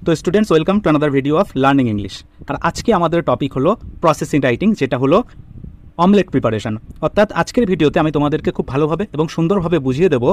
তো students welcome to another video of learning English. আর আজকে আমাদের টপিক হলো প্রসেসিং রাইটিং, যেটা হলো অমলেট প্রিপারেশন। অর্থাৎ আজকের ভিডিওতে আমি তোমাদেরকে খুব ভালোভাবে এবং সুন্দরভাবে বুঝিয়ে দেবো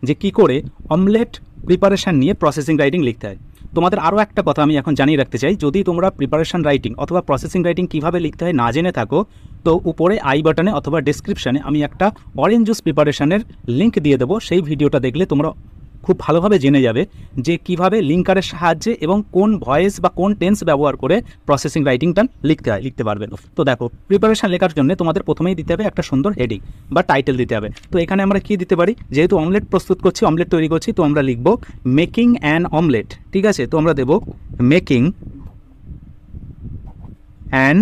যে কী করে অমলেট প্রিপারেশন নিয়ে প্রসেসিং রাইটিং লিখতে হয়। তোমাদের আরও একটা কথা আমি এখন জানিয়ে রাখতে চাই, যদি তোমরা প্রিপারেশন রাইটিং অথবা প্রসেসিং রাইটিং কীভাবে লিখতে হয় না জেনে থাকো, তো উপরে আই বাটনে অথবা ডেসক্রিপশানে আমি একটা অরেঞ্জ জুস প্রিপারেশনের লিঙ্ক দিয়ে দেবো। সেই ভিডিওটা দেখলে তোমরা খুব ভালোভাবে জেনে যাবে যে কিভাবে লিঙ্কারের সাহায্যে এবং কোন ভয়েস বা কোন টেন্স ব্যবহার করে প্রসেসিং রাইটিংটা লিখতে পারবে। তো দেখো, প্রিপারেশন লেখার জন্য তোমাদের প্রথমেই দিতে হবে একটা সুন্দর হেডিং বা টাইটেল দিতে হবে। তো এখানে আমরা কি দিতে পারি, যেহেতু অমলেট প্রস্তুত করছি, অমলেট তৈরি করছি, তো আমরা লিখব মেকিং অ্যান অমলেট। ঠিক আছে, তো আমরা দেব making an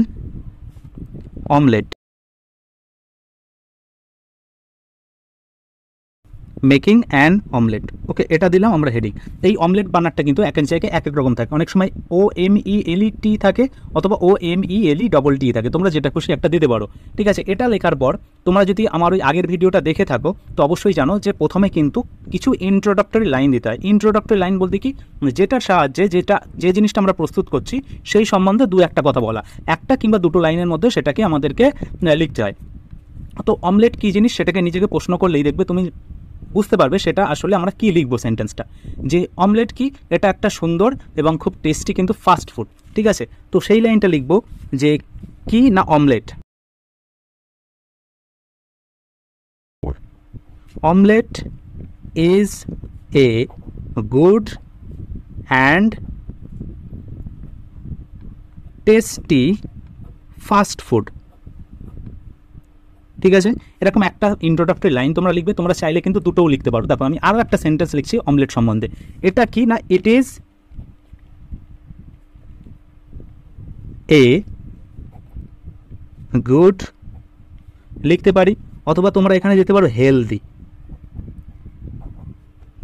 omelette, making an omelette. Okay, এটা দিলাম আমরা হেডিং। এই অমলেট বানারটা কিন্তু এক এক জায়গায় এক এক রকম থাকে। অনেক সময় OMELET থাকে অথবা OMELET থাকে, তোমরা যেটা খুশি একটা দিতে পারো। ঠিক আছে, এটা লেখার পর তোমরা যদি আমার ওই আগের ভিডিওটা দেখে থাকো তো অবশ্যই জানো যে প্রথমে কিন্তু কিছু ইন্ট্রোডাক্টরি লাইন দিতে হয়। ইন্ট্রোডাক্টরি লাইন বলতে কি, যেটার সাহায্যে যে জিনিসটা আমরা প্রস্তুত করছি সেই সম্বন্ধে দু একটা কথা বলা, একটা কিংবা দুটো লাইনের মধ্যে সেটাকে আমাদেরকে লিখতে হয়। তো অমলেট কী জিনিস সেটাকে নিজেকে প্রশ্ন করলেই দেখবে তুমি বুঝতে পারবে সেটা আসলে আমরা কি লিখবো সেন্টেন্সটা, যে অমলেট কি, এটা একটা সুন্দর এবং খুব টেস্টি কিন্তু ফাস্ট ফুড। ঠিক আছে, তো সেই লাইনটা লিখবো যে কি না omelette, omelette is a good and tasty fast food. ঠিক আছে, এরকম একটা ইন্ট্রোডাক্টরি লাইন তোমরা লিখবে। তোমরা চাইলে কিন্তু দুটোও লিখতে পারো। দেখো, আমি আরও একটা সেন্টেন্স লিখছি অমলেট সম্বন্ধে। এটা কি না, ইট ইজ এ গুড লিখতে পারি, অথবা তোমরা এখানে যেতে পারো হেলদি,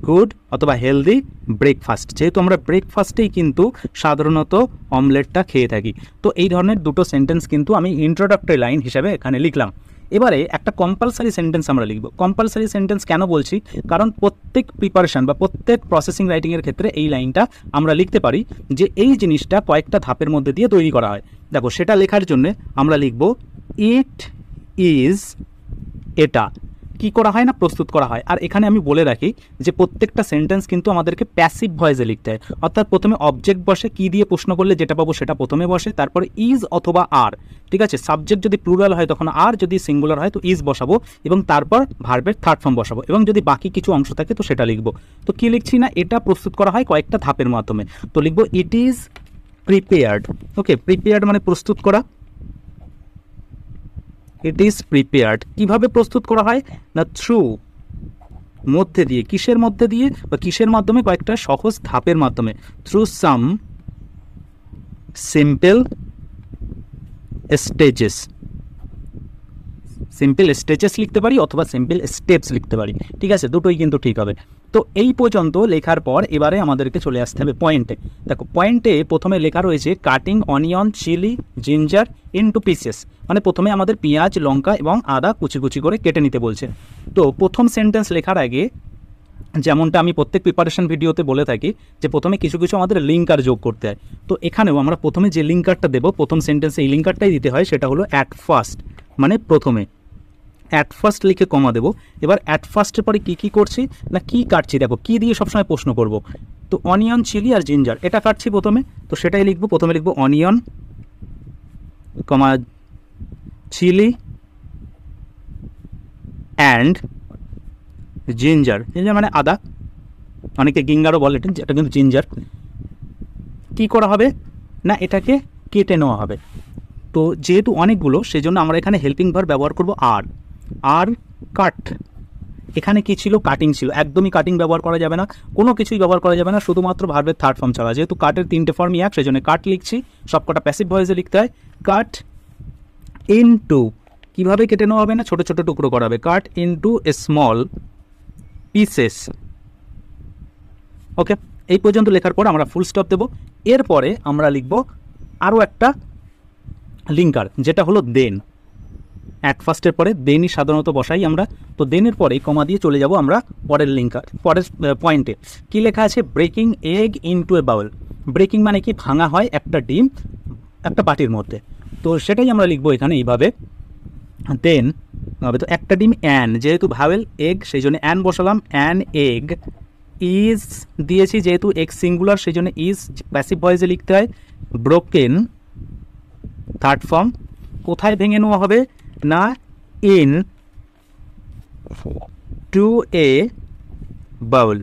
গুড অথবা হেলদি ব্রেকফাস্ট, যেহেতু আমরা ব্রেকফাস্টেই কিন্তু সাধারণত অমলেটটা খেয়ে থাকি। তো এই ধরনের দুটো সেন্টেন্স কিন্তু আমি ইন্ট্রোডাক্টরি লাইন হিসাবে এখানে লিখলাম। এবারে একটা কম্পালসারি সেন্টেন্স আমরা লিখব। কম্পালসারি সেন্টেন্স কেন বলছি, কারণ প্রত্যেক প্রিপারেশন বা প্রত্যেক প্রসেসিং রাইটিংয়ের ক্ষেত্রে এই লাইনটা আমরা লিখতে পারি যে এই জিনিসটা কয়েকটা ধাপের মধ্যে দিয়ে তৈরি করা হয়। দেখো, সেটা লেখার জন্য আমরা লিখব ইট ইজ, এটা কি করা হয় না, প্রস্তুত করা হয়। আর এখানে আমি বলে রাখি যে প্রত্যেকটা সেন্টেন্স কিন্তু আমাদেরকে প্যাসিভ ভয়েসে লিখতে হয়, অর্থাৎ প্রথমে অবজেক্ট বসে, কি দিয়ে প্রশ্ন করলে যেটা পাবো সেটা প্রথমে বসে, তারপরে ইজ অথবা আর। ঠিক আছে, সাবজেক্ট যদি প্লুরাল হয় তখন আর, যদি সিঙ্গুলার হয় তো ইজ বসাবো, এবং তারপর ভার্বের থার্ড ফর্ম বসাবো, এবং যদি বাকি কিছু অংশ থাকে তো সেটা লিখবো। তো কি লিখছি না, এটা প্রস্তুত করা হয় কয়েকটা ধাপের মাধ্যমে। তো লিখবো it is prepared. Okay, prepared মানে প্রস্তুত করা, ইট ইজ প্রিপেয়ার্ড। কীভাবে প্রস্তুত করা হয় না, থ্রু, মধ্যে দিয়ে, কিসের মধ্যে দিয়ে বা কিসের মাধ্যমে, কয়েকটা সহজ ধাপের মাধ্যমে, থ্রু সাম সিম্পল স্টেজেস। সিম্পল স্টেজেস লিখতে পারি অথবা সিম্পল স্টেপস লিখতে পারি। ঠিক আছে, দুটোই কিন্তু ঠিক হবে। তো এই পর্যন্ত লেখার পর এবারে আমাদেরকে চলে আসতে হবে পয়েন্টে। দেখো, পয়েন্টে প্রথমে লেখা রয়েছে cutting onion chilli ginger into pieces, মানে প্রথমে আমাদের পেঁয়াজ লঙ্কা এবং আদা কুচি কুচি করে কেটে নিতে বলছে। তো প্রথম সেন্টেন্স লেখার আগে যেমনটা আমি প্রত্যেক প্রিপারেশন ভিডিওতে বলে থাকি যে প্রথমে কিছু কিছু আমাদের লিঙ্কার যোগ করতে হয়। তো এখানেও আমরা প্রথমে যে লিঙ্কারটা দেবো প্রথম সেন্টেন্সে এই লিঙ্কারটাই দিতে হয়, সেটা হলো অ্যাট ফার্স্ট, মানে প্রথমে অ্যাট ফার্স্ট লিখে কমা দেবো। এবার অ্যাট ফার্স্টের পরে কী করছি না, কি কাটছি, দেখো কি দিয়ে সবসময় প্রশ্ন করব। তো অনিয়ন চিলি আর জিঞ্জার এটা কাটছি প্রথমে, তো সেটাই লিখবো। প্রথমে লিখবো onion comma chilli and ginger. Ginger মানে আদা, অনেকে গিঙ্গারও বলে, এটা কিন্তু জিঞ্জার। কি করা হবে না, এটাকে কেটে নেওয়া হবে। তো যেহেতু অনেকগুলো সেজন্য আমরা এখানে হেল্পিং ভার্ব ব্যবহার করব আর কাট। এখানে কি ছিল, কাটিং ছিল, একদমই কাটিং ব্যবহার করা যাবে না, কোনো কিছুই ব্যবহার করা যাবে না, শুধুমাত্র ভার্বের থার্ড ফর্ম ছাড়া। যেহেতু কাটের তিনটে ফর্মই এক, সেজন্য কাট লিখছি, সবকটা প্যাসিভ ভয়েসে লিখতে হয়। কাট ইনটু, কীভাবে কেটে নেওয়া হবে না, ছোটো ছোটো টুকরো করা হবে, কাট ইনটু এ স্মল পিসেস। ওকে, এই পর্যন্ত লেখার পর আমরা ফুল স্টপ দেবো। এরপরে আমরা লিখব আরও একটা লিঙ্কার, যেটা হলো দেন। অ্যাট ফার্স্টের পরে দেনই সাধারণত বসাই আমরা। তো দেনের পরে কমা দিয়ে চলে যাব আমরা পরের লিঙ্কার, পরের পয়েন্টে। কি লেখা আছে, breaking egg into a Baul. Breaking মানে কি, ভাঙা হয় একটা ডিম একটা বাটির মধ্যে, তো সেটাই আমরা লিখবো এখানে এইভাবে। দেন হবে তো একটা ডিম অ্যান, যেহেতু ভাওয়েল এগ সেই জন্য অ্যান বসালাম, অ্যান এগ ইজ দিয়েছি, যেহেতু এগ সিঙ্গুলার সেই জন্য ইজ প্যাসিভ ভয়েসে লিখতে হয়। ব্রোকেন থার্ড ফর্ম, কোথায় ভেঙে নেওয়া হবে না ইন টু এ বাউল।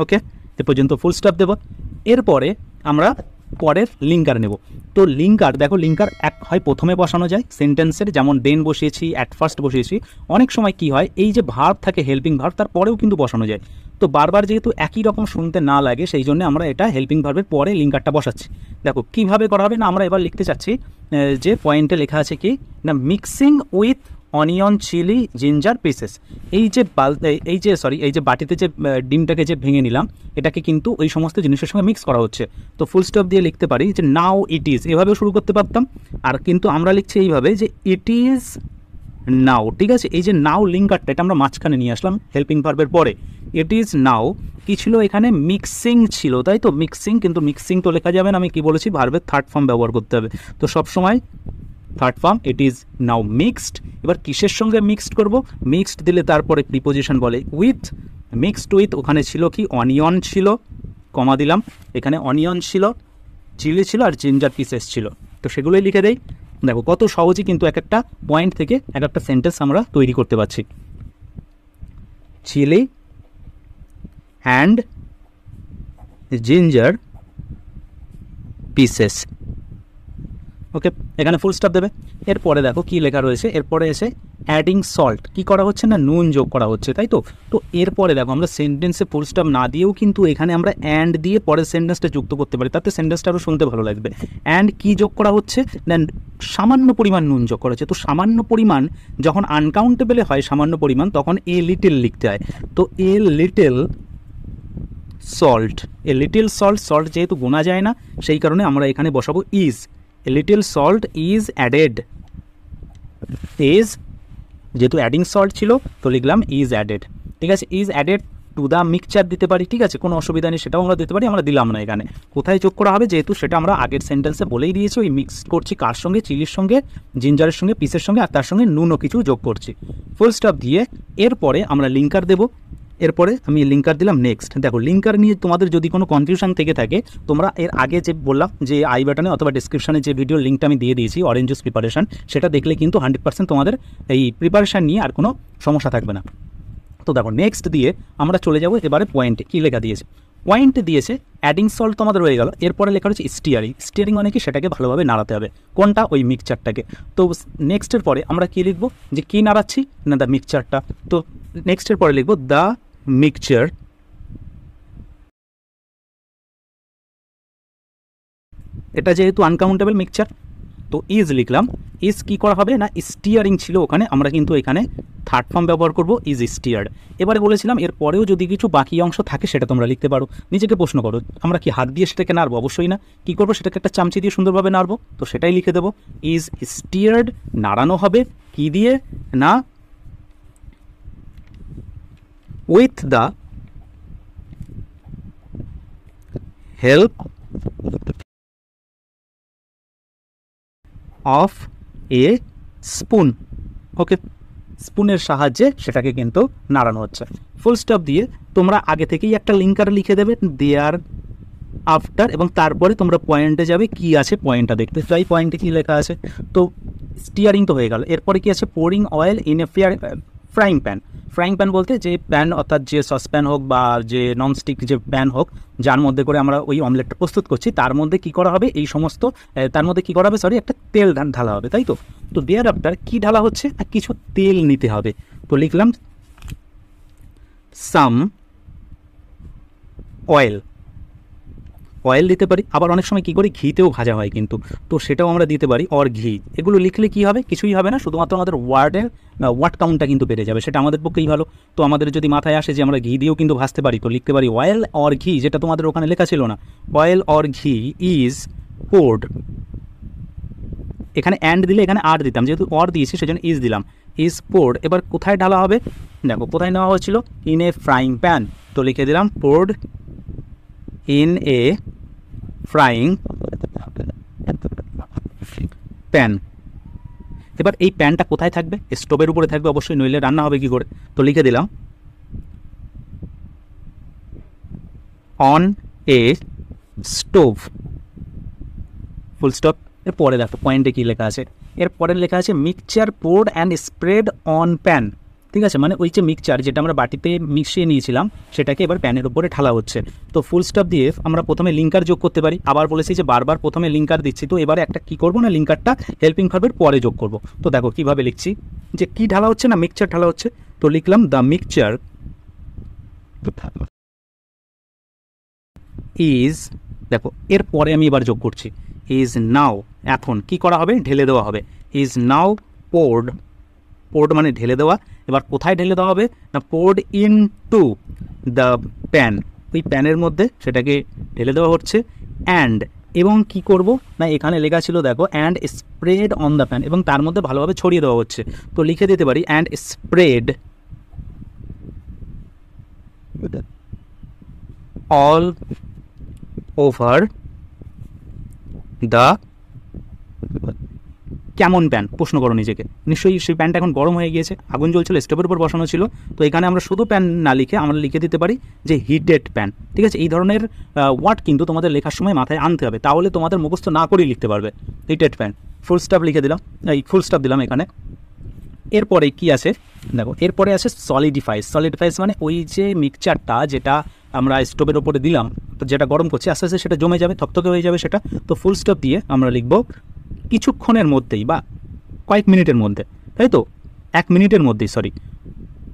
ওকে, এ পর্যন্ত ফুল স্টপ দেব। এরপরে আমরা পরের লিঙ্কার নেব। তো লিঙ্কার দেখো, লিঙ্কার এক হয় প্রথমে বসানো যায় সেন্টেন্সের, যেমন দেন বসিয়েছি, অ্যাট ফার্স্ট বসিয়েছি। অনেক সময় কি হয়, এই যে ভার্ব থাকে হেল্পিং ভার্ব, তারপরেও কিন্তু বসানো যায়। তো বারবার যেহেতু একই রকম শুনতে না লাগে সেই জন্য আমরা এটা হেল্পিং ভার্বের পরে লিঙ্কারটা বসাচ্ছি। দেখো কীভাবে করা হবে না, আমরা এবার লিখতে চাচ্ছি যে পয়েন্টে লেখা আছে কি না, mixing with onion chilli ginger pieces. এই যে বাটিতে যে ডিমটাকে যে ভেঙে নিলাম, এটাকে কিন্তু ওই সমস্ত জিনিসের সঙ্গে মিক্স করা হচ্ছে। তো ফুল স্টপ দিয়ে লিখতে পারি যে নাও ইট ইজ, এভাবেও শুরু করতে পারতাম। আর কিন্তু আমরা লিখছি এইভাবে যে ইট ইজ নাও। ঠিক আছে, এই যে নাও লিঙ্কারটা এটা আমরা মাঝখানে নিয়ে আসলাম হেল্পিং ভার্বের পরে। ইট ইজ নাও কী ছিল এখানে, মিক্সিং ছিল, তাই তো মিক্সিং, কিন্তু মিক্সিং তো লেখা যাবে না, আমি কি বলেছি ভার্বের থার্ড ফর্ম ব্যবহার করতে হবে। তো সবসময় third form, it is now mixed. এবার কিসের সঙ্গে মিক্সড করব, মিক্সড দিলে তারপরে প্রিপোজিশন বলে উইথ, মিক্সড উইথ ওখানে ছিল কি অনিয়ন ছিল, কমা দিলাম, এখানে অনিয়ন ছিল, চিলি ছিল আর জিঞ্জার পিসেস ছিল। তো সেগুলোই লিখে দেই। দেখো কত সহজেই কিন্তু এক একটা পয়েন্ট থেকে এক একটা সেন্টেন্স আমরা তৈরি করতে পারছি। Chilli and ginger pieces. Okay, এখানে ফুল স্টপ দেবে। এরপরে দেখো কি লেখা রয়েছে, এরপরে এসে অ্যাডিং সল্ট, কি করা হচ্ছে না নুন যোগ করা হচ্ছে, তাই তো। তো এরপরে দেখো আমরা সেন্টেন্সে ফুল স্টপ না দিয়েও কিন্তু এখানে আমরা অ্যান্ড দিয়ে পরের সেন্টেন্সটা যুক্ত করতে পারি, তাতে সেন্টেন্সটা আরও শুনতে ভালো লাগবে। অ্যান্ড কি যোগ করা হচ্ছে না, সামান্য পরিমাণ নুন যোগ করা হচ্ছে। তো সামান্য পরিমাণ যখন আনকাউন্টেবলে হয় সামান্য পরিমাণ, তখন এ লিটিল লিখতে হয়। তো a little salt, a little salt, salt যেহেতু গোনা যায় না সেই কারণে আমরা এখানে বসাবো is. A little salt is added, is যেহেতু অ্যাডিং সল্ট ছিল তো লিখলাম ইজ অ্যাডেড। ঠিক আছে, is added to the mixture দিতে পারি, ঠিক আছে, কোনো অসুবিধা নেই, সেটাও আমরা দিতে পারি, আমরা দিলাম না এখানে। কোথায় যোগ করা হবে যেহেতু সেটা আমরা আগের সেন্টেন্সে বলেই দিয়েছি, ওই মিক্স করছি কার সঙ্গে, চিলির সঙ্গে, জিঞ্জারের সঙ্গে, পিসের সঙ্গে, আর তার সঙ্গে নুনও কিছু যোগ করছি। ফুল স্টপ দিয়ে এরপরে আমরা লিঙ্কার দেবো। এরপরে আমি লিঙ্কার দিলাম নেক্সট। দেখো লিঙ্কার নিয়ে তোমাদের যদি কোনো কনফিউশন থেকে থাকে, তোমরা এর আগে যে বললাম যে আই বাটনে অথবা ডিসক্রিপশনে যে ভিডিও লিঙ্কটা আমি দিয়ে দিয়েছি অরেঞ্জ জুস প্রিপারেশন, সেটা দেখলে কিন্তু 100% তোমাদের এই প্রিপারেশান নিয়ে আর কোনো সমস্যা থাকবে না। তো দেখো নেক্সট দিয়ে আমরা চলে যাবো এবারে পয়েন্টে। কী লেখা দিয়েছে, পয়েন্টে দিয়েছে অ্যাডিং সল্ট তোমাদের হয়ে গেল। এরপরে লেখা রয়েছে স্টিয়ারিং। স্টিয়ারিং মানে কি, সেটাকে ভালোভাবে নাড়াতে হবে, কোনটা, ওই মিক্সচারটাকে। তো নেক্সটের পরে আমরা কী লিখবো, যে কী নাড়াচ্ছি না দ্য মিক্সচারটা। তো নেক্সটের পরে লিখবো দ্য মিক্সচার এটা যেহেতু আনকাউন্টেবল মিক্সচার তো ইজ লিখলাম। ইজ কি করা হবে না, স্টিয়ারিং ছিল ওখানে, আমরা কিন্তু এখানে থার্ড ফর্ম ব্যবহার করব ইজ স্টিয়ার্ড। এবারে বলেছিলাম এর পরেও যদি কিছু বাকি অংশ থাকে সেটা তোমরা লিখতে পারো। নিজেকে প্রশ্ন করো, আমরা কি হাত দিয়ে সেটাকে নাড়বো? অবশ্যই না। কি করবো, সেটাকে একটা চামচি দিয়ে সুন্দরভাবে নাড়বো, তো সেটাই লিখে দেবো ইজ স্টিয়ার্ড। নাড়ানো হবে কি দিয়ে না, with the help of a spoon. Okay, স্পুনের সাহায্যে সেটাকে কিন্তু নাড়ানো হচ্ছে। ফুল স্টপ দিয়ে তোমরা আগে থেকেই একটা লিঙ্কার লিখে দেবে দেয়ার আফটার, এবং তারপরে তোমরা পয়েন্টে যাবে, কি আছে পয়েন্টটা দেখতে চাই, পয়েন্টে কী লেখা আছে। তো স্টিয়ারিং তো হয়ে গেল, এরপরে কি আছে, pouring oil in a frying pan. Frying pan বলতে যে প্যান, অর্থাৎ যে সসপ্যান হোক বা যে ননস্টিক যে প্যান হোক, যার মধ্যে করে আমরা ওই অমলেটটা প্রস্তুত করছি, তার মধ্যে কি করা হবে, এই সমস্ত তার মধ্যে কি করা হবে, একটা তেল ঢালা হবে, তাই তো। তো দেয়ার আফটার কি ঢালা হচ্ছে, কিছু তেল নিতে হবে। তো লিখলাম সাম অয়েল, অয়েল দিতে পারি। আবার অনেক সময় কী করি, ঘিতেও ভাজা হয় কিন্তু, তো সেটাও আমরা দিতে পারি, অর ঘি। এগুলো লিখলে কি হবে, কিছুই হবে না, শুধুমাত্র আমাদের ওয়ার্ড কাউন্টটা কিন্তু বেড়ে যাবে, সেটা আমাদের পক্ষেই ভালো। তো আমাদের যদি মাথায় আসে যে আমরা ঘি দিয়েও কিন্তু ভাজতে পারি, তো লিখতে পারি অয়েল অর ঘি, যেটা তোমাদের ওখানে লেখা ছিল না, অয়েল অর ঘি ইজ পোর্ড। এখানে অ্যান্ড দিলে এখানে আর দিতাম, যেহেতু অর দিয়েছি সেজন্য ইজ দিলাম, ইজ পোর্ড। এবার কোথায় ঢালা হবে, দেখো কোথায় নেওয়া হয়েছিল, ইন এ ফ্রাইং প্যান, তো লিখে দিলাম poured in a frying pan. এবার এই প্যানটা কোথায় থাকবে? স্টোভের উপরে থাকবে অবশ্যই, নইলে রান্না হবে কি করে? তো লিখে দিলাম on a stove, full stop. এরপরে দেখো পয়েন্টে কী লেখা আছে, এরপরে লেখা আছে mixture poured and spread on pan. ঠিক আছে, মানে ওই যে মিক্সচার যেটা আমরা বাটিতে মিশিয়ে নিয়েছিলাম সেটাকে এবার প্যানের উপরে ঢালা হচ্ছে। তো ফুল স্টপ দিয়ে আমরা প্রথমে লিঙ্কার যোগ করতে পারি। আবার বলেছি যে বারবার প্রথমে লিঙ্কার দিচ্ছি, তো এবারে একটা কী করবো না, লিঙ্কারটা হেল্পিং ভার্বের পরে যোগ করব। তো দেখো কীভাবে লিখছি, যে কি ঢালা হচ্ছে না, মিক্সচার ঢালা হচ্ছে। তো লিখলাম দ্য মিক্সচার ইজ, দেখো এরপরে আমি এবার যোগ করছি ইজ নাও, এখন কি করা হবে, ঢেলে দেওয়া হবে। ইজ নাও পোর্ড, পোর্ড মানে ঢেলে দেওয়া। এবার কোথায় ঢেলে দেওয়া হবে না, poured in to the pan, ওই প্যানের মধ্যে সেটাকে ঢেলে দেওয়া হচ্ছে। অ্যান্ড, এবং কি করব না, এখানে লেখা ছিল দেখো and spread on the pan, এবং তার মধ্যে ভালোভাবে ছড়িয়ে দেওয়া হচ্ছে। তো লিখে দিতে পারি and spread all over the কেমন প্যান, প্রশ্ন করো নিজেকে। নিশ্চয়ই সেই প্যানটা এখন গরম হয়ে গিয়েছে, আগুন জ্বলছিল, স্টোভের উপর বসানো ছিল। তো এখানে আমরা শুধু প্যান না লিখে আমরা লিখে দিতে পারি যে হিটেড প্যান। ঠিক আছে, এই ধরনের ওয়ার্ড কিন্তু তোমাদের লেখার সময় মাথায় আনতে হবে, তাহলে তোমাদের মুখস্থ না করেই লিখতে পারবে। হিটেড প্যান, ফুল স্টপ লিখে দিলাম, এই ফুল স্টপ দিলাম এখানে। এরপরে কি আছে দেখো, এরপরে আছে সলিডিফাইস। সলিডিফাইস মানে ওই যে মিক্সচারটা যেটা আমরা স্টোভের ওপরে দিলাম, তো যেটা গরম করছি, আস্তে আস্তে সেটা জমে যাবে, থকথকে হয়ে যাবে সেটা। তো ফুল স্টপ দিয়ে আমরা লিখব কিছুক্ষণের মধ্যেই বা কয়েক মিনিটের মধ্যে, তাই তো 1 মিনিটের মধ্যেই, সরি।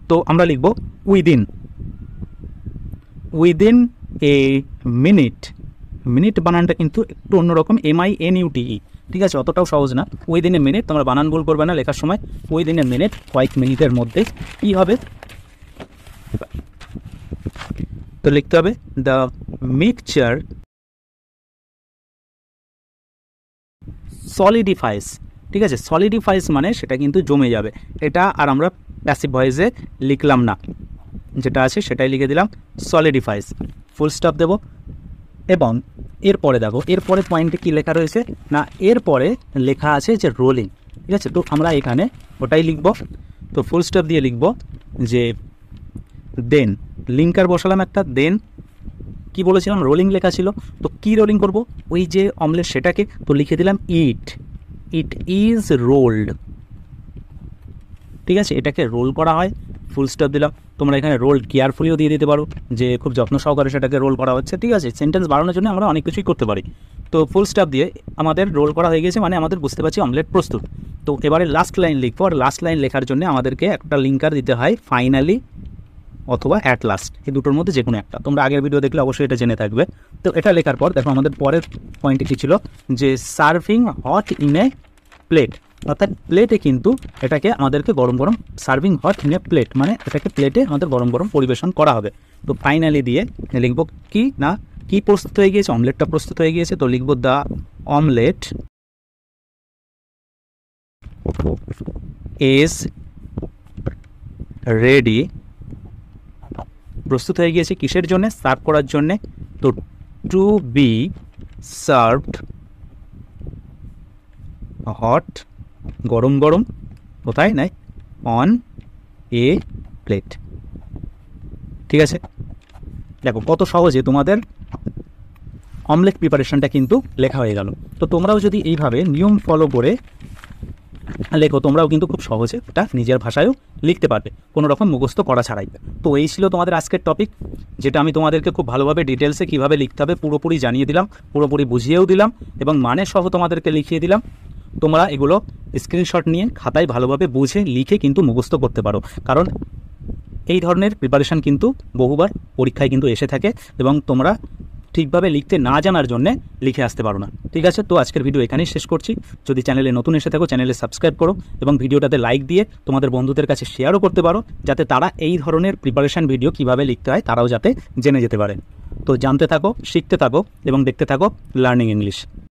তো আমরা লিখব within, within a minute. Minute বানানটা কিন্তু একটু অন্যরকম, MINUTE। ঠিক আছে, অতটাও সহজ না। উইদিন এ মিনিট, তোমরা বানান ভুল করবে না লেখার সময়। উইদিন এ মিনিট, কয়েক মিনিটের মধ্যে কী হবে, তো লিখতে হবে দ্য মিক্সচার সলিডিফাইস। ঠিক আছে, সলিডিফাইস মানে সেটা কিন্তু জমে যাবে। এটা আর আমরা প্যাসিভ ভয়েসে লিখলাম না, যেটা আছে সেটাই লিখে দিলাম সলিডিফাইস, ফুল স্টপ দেব। এবং এরপরে দেখো, এরপরে পয়েন্টে কী লেখা রয়েছে না, এরপরে লেখা আছে যে রোলিং। ঠিক আছে, তো আমরা এখানে ওটাই লিখব। তো ফুল স্টপ দিয়ে লিখব যে দেন, লিঙ্কার বসালাম একটা, দেন কি বলেছিলাম, রোলিং লেখা ছিল। তো কি রোলিং করব, ওই যে অমলেট সেটাকে, তো লিখে দিলাম ইট ইজ রোল্ড। ঠিক আছে, এটাকে রোল করা হয়, ফুল স্টপ দিলাম। তোমরা এখানে রোল কেয়ারফুলিও দিয়ে দিতে পারো, যে খুব যত্ন সহকারে সেটাকে রোল করা হচ্ছে। ঠিক আছে, সেন্টেন্স বাড়ানোর জন্য আমরা অনেক কিছুই করতে পারি। তো ফুল স্টপ দিয়ে আমাদের রোল করা হয়ে গেছে, মানে আমাদের বুঝতে পারছি অমলেট প্রস্তুত। তো এবারে লাস্ট লাইন লিখবো, আর লাস্ট লাইন লেখার জন্য আমাদেরকে একটা লিঙ্কার দিতে হয়, ফাইনালি অথবা অ্যাট লাস্ট, এই দুটোর মধ্যে যে কোনো একটা। তোমরা আগের ভিডিও দেখলে অবশ্যই এটা জেনে থাকবে। তো এটা লেখার পর দেখো আমাদের পরের পয়েন্টে কী ছিল, যে serving hot in a plate, অর্থাৎ প্লেটে কিন্তু এটাকে আমাদেরকে গরম গরম, serving hot in a plate মানে এটাকে প্লেটে আমাদের গরম গরম পরিবেশন করা হবে। তো ফাইনালি দিয়ে লিখবো কি না, কি প্রস্তুত হয়ে গিয়েছে, অমলেটটা প্রস্তুত হয়ে গিয়েছে। তো লিখবো দ্য অমলেট ইজ রেডি, প্রস্তুত হয়ে গিয়েছে কিসের জন্যে, সার্ভ করার জন্যে। তো টু বি সার্ভড হট, গরম গরম, কোথায় নাই, অন এ প্লেট। ঠিক আছে, দেখো কত সহজে তোমাদের অমলেট প্রিপারেশনটা কিন্তু লেখা হয়ে গেল। তো তোমরাও যদি এইভাবে নিয়ম ফলো করে লেখো, তোমরাও কিন্তু খুব সহজে এটা নিজের ভাষায়ও লিখতে পারবে, কোনো রকম মুখস্থ করা ছাড়াই। তো এই ছিল তোমাদের আজকের টপিক, যেটা আমি তোমাদেরকে খুব ভালোভাবে ডিটেলসে কীভাবে লিখতে হবে পুরোপুরি জানিয়ে দিলাম, পুরোপুরি বুঝিয়েও দিলাম, এবং মানে সহ তোমাদেরকে লিখিয়ে দিলাম। তোমরা এগুলো স্ক্রিনশট নিয়ে খাতায় ভালোভাবে বুঝে লিখে কিন্তু মুখস্থ করতে পারো, কারণ এই ধরনের প্রিপারেশান কিন্তু বহুবার পরীক্ষায় কিন্তু এসে থাকে, এবং তোমরা ঠিকভাবে লিখতে না জানার জন্যে লিখে আসতে পারো না। ঠিক আছে, তো আজকের ভিডিও এখানেই শেষ করছি। যদি চ্যানেলে নতুন এসে থাকো, চ্যানেলে সাবস্ক্রাইব করো, এবং ভিডিওটাতে লাইক দিয়ে তোমাদের বন্ধুদের কাছে শেয়ারও করতে পারো, যাতে তারা এই ধরনের প্রিপারেশান ভিডিও কিভাবে লিখতে হয় তারাও যাতে জেনে যেতে পারে। তো জানতে থাকো, শিখতে থাকো, এবং দেখতে থাকো লার্নিং ইংলিশ।